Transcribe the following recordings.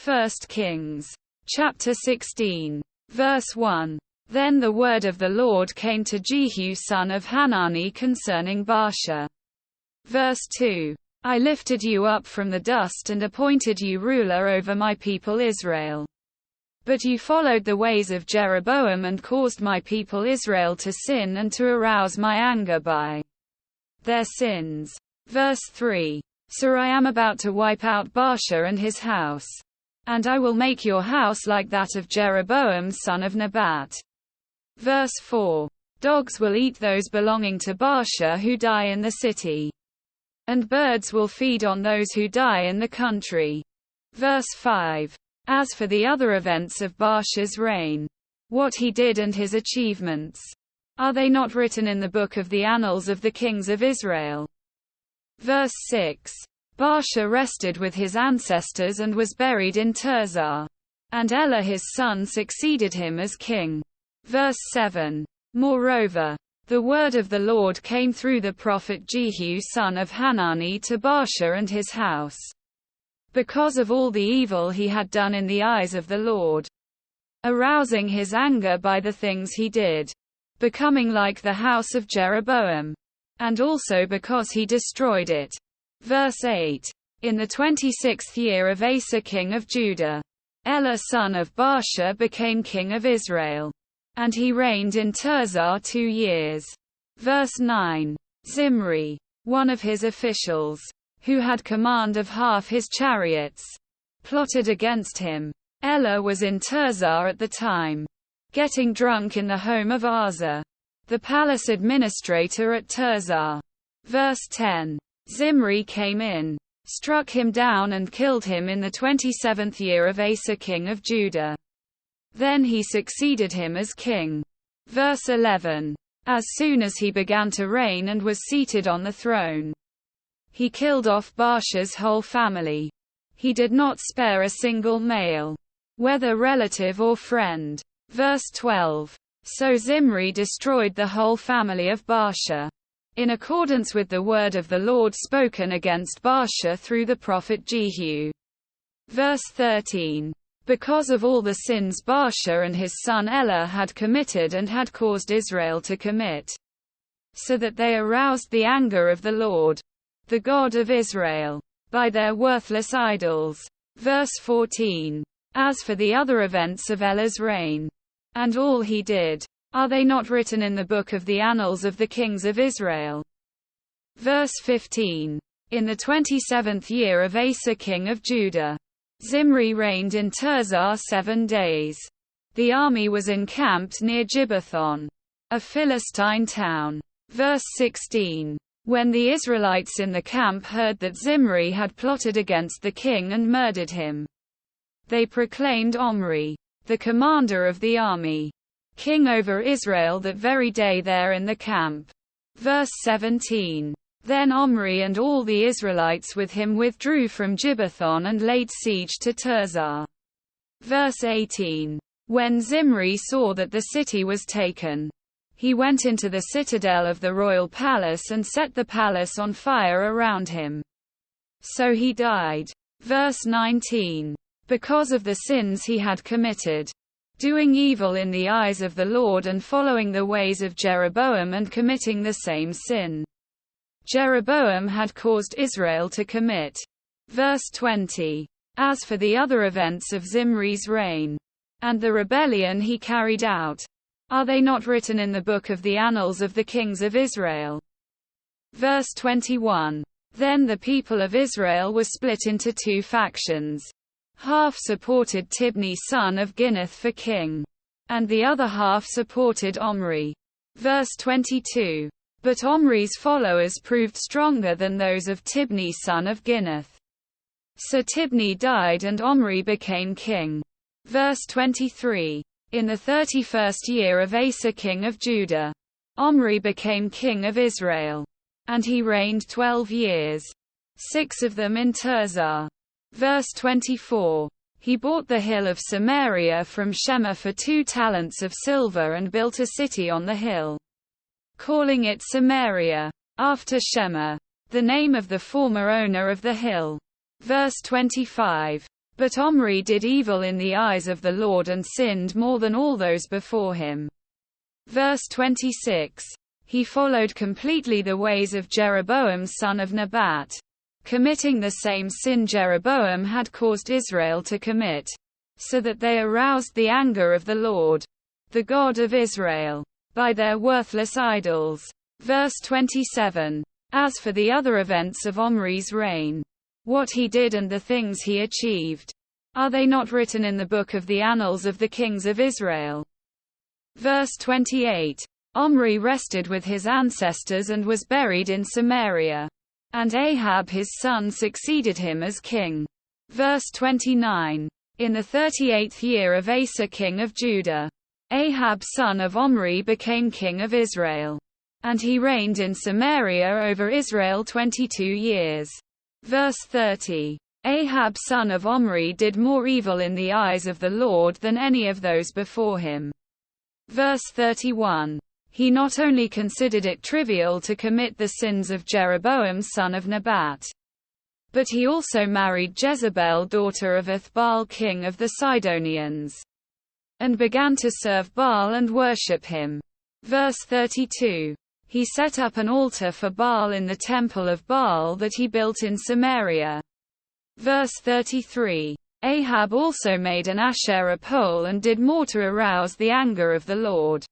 1 Kings, chapter 16, verse 1. Then the word of the Lord came to Jehu son of Hanani concerning Baasha. Verse 2. I lifted you up from the dust and appointed you ruler over my people Israel. But you followed the ways of Jeroboam and caused my people Israel to sin and to arouse my anger by their sins. Verse 3. So I am about to wipe out Baasha and his house. And I will make your house like that of Jeroboam son of Nebat. Verse 4. Dogs will eat those belonging to Baasha who die in the city. And birds will feed on those who die in the country. Verse 5. As for the other events of Baasha's reign, what he did and his achievements, are they not written in the book of the annals of the kings of Israel? Verse 6. Baasha rested with his ancestors and was buried in Tirzah. And Elah his son succeeded him as king. Verse 7. Moreover, the word of the Lord came through the prophet Jehu son of Hanani to Baasha and his house, because of all the evil he had done in the eyes of the Lord, arousing his anger by the things he did, becoming like the house of Jeroboam, and also because he destroyed it. Verse 8. In the 26th year of Asa king of Judah, Elah son of Baasha became king of Israel. And he reigned in Tirzah 2 years. Verse 9. Zimri, one of his officials, who had command of half his chariots, plotted against him. Elah was in Tirzah at the time, getting drunk in the home of Asa, the palace administrator at Tirzah. Verse 10. Zimri came in, struck him down and killed him in the 27th year of Asa king of Judah. Then he succeeded him as king. Verse 11. As soon as he began to reign and was seated on the throne, he killed off Baasha's whole family. He did not spare a single male, whether relative or friend. Verse 12. So Zimri destroyed the whole family of Baasha, in accordance with the word of the Lord spoken against Baasha through the prophet Jehu. Verse 13. Because of all the sins Baasha and his son Elah had committed and had caused Israel to commit, so that they aroused the anger of the Lord, the God of Israel, by their worthless idols. Verse 14. As for the other events of Elah's reign, and all he did, are they not written in the book of the annals of the kings of Israel? Verse 15. In the 27th year of Asa king of Judah, Zimri reigned in Tirzah 7 days. The army was encamped near Gibbethon, a Philistine town. Verse 16. When the Israelites in the camp heard that Zimri had plotted against the king and murdered him, they proclaimed Omri, the commander of the army, king over Israel that very day there in the camp. Verse 17. Then Omri and all the Israelites with him withdrew from Gibbethon and laid siege to Tirzah. Verse 18. When Zimri saw that the city was taken, he went into the citadel of the royal palace and set the palace on fire around him. So he died. Verse 19. Because of the sins he had committed, doing evil in the eyes of the Lord and following the ways of Jeroboam and committing the same sin Jeroboam had caused Israel to commit. Verse 20. As for the other events of Zimri's reign, and the rebellion he carried out, are they not written in the book of the annals of the kings of Israel? Verse 21. Then the people of Israel were split into 2 factions. Half supported Tibni son of Ginnath for king, and the other half supported Omri. Verse 22. But Omri's followers proved stronger than those of Tibni son of Ginnath. So Tibni died and Omri became king. Verse 23. In the 31st year of Asa king of Judah, Omri became king of Israel. And he reigned 12 years, 6 of them in Tirzah. Verse 24. He bought the hill of Samaria from Shema for 2 talents of silver and built a city on the hill, calling it Samaria, after Shema, the name of the former owner of the hill. Verse 25. But Omri did evil in the eyes of the Lord and sinned more than all those before him. Verse 26. He followed completely the ways of Jeroboam son of Nebat, committing the same sin Jeroboam had caused Israel to commit, so that they aroused the anger of the Lord, the God of Israel, by their worthless idols. Verse 27. As for the other events of Omri's reign, what he did and the things he achieved, are they not written in the book of the annals of the kings of Israel? Verse 28. Omri rested with his ancestors and was buried in Samaria. And Ahab his son succeeded him as king. Verse 29. In the 38th year of Asa king of Judah, Ahab son of Omri became king of Israel. And he reigned in Samaria over Israel 22 years. Verse 30. Ahab son of Omri did more evil in the eyes of the Lord than any of those before him. Verse 31. He not only considered it trivial to commit the sins of Jeroboam son of Nebat, but he also married Jezebel daughter of Ethbaal king of the Sidonians, and began to serve Baal and worship him. Verse 32. He set up an altar for Baal in the temple of Baal that he built in Samaria. Verse 33. Ahab also made an Asherah pole and did more to arouse the anger of the Lord,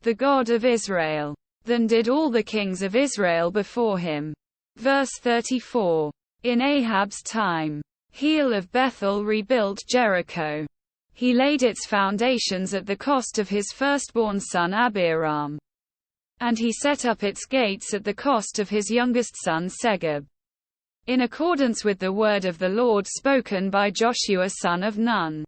the God of Israel, than did all the kings of Israel before him. Verse 34. In Ahab's time, Heel of Bethel rebuilt Jericho. He laid its foundations at the cost of his firstborn son Abiram, and he set up its gates at the cost of his youngest son Segub, in accordance with the word of the Lord spoken by Joshua son of Nun.